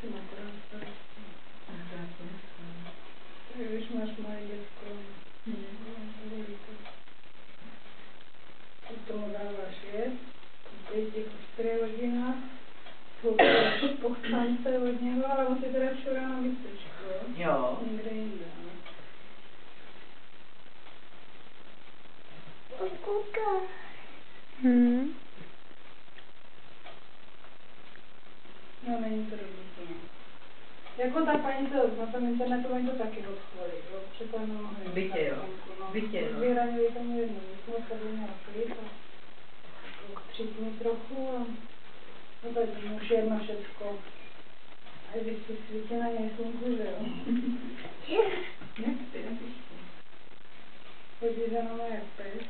tím akorát starosti. Když máš moje děcko, bolí to. Když tomu dáváš jet, teď těch po 4 hodinách, po chstance od něho, ale on si teda všude ráno vycvičku, jo? Někde jinde, ale. Kouká. No, není to dobrý, no. Jako ta paní to, na tom internetu oni to taky odchvolí, jo, přitom mohli. Bytě, jo. Bytě, no. Zbírali tam jedno, jsme se měla klid a třítně trochu a no tak už jedno všecko. A když si svítí na něj slunku, že jo. Jak ty nepište? Chodí za náma jak pes.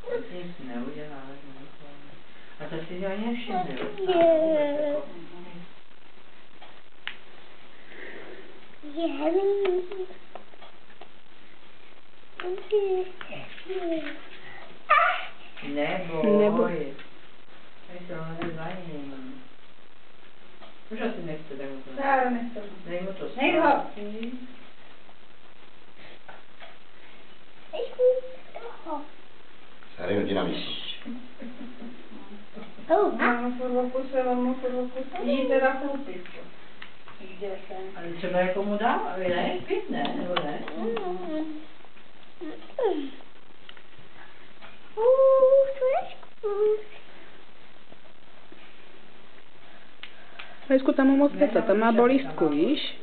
To si nic neudělá, ale a to si ani nevšimne, Neboj. Tady se ono nezvaní. Už asi nechce, dej mu to. Já nechce. Dej mu to Nech ho. Tady hodina myslíš. Mám furt okus, jí teda chlupičku. Jde se. Ale třeba jako mu dá, aby ne? Pít ne, nebo ne? Lejsku, tam mu moc nechce, tam má bolístku, víš?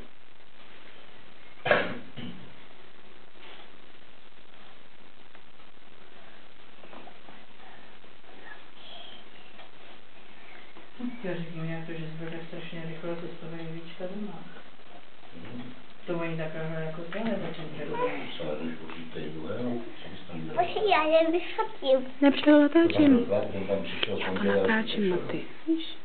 Já říkám nějak to, že zbyl tak strašně rychle to staví víčka doma. To mají takhle jako těhle začít. Já je vyfotím. Nepřijel natáčím. Tam přišel Já to natáčím na ty, víš?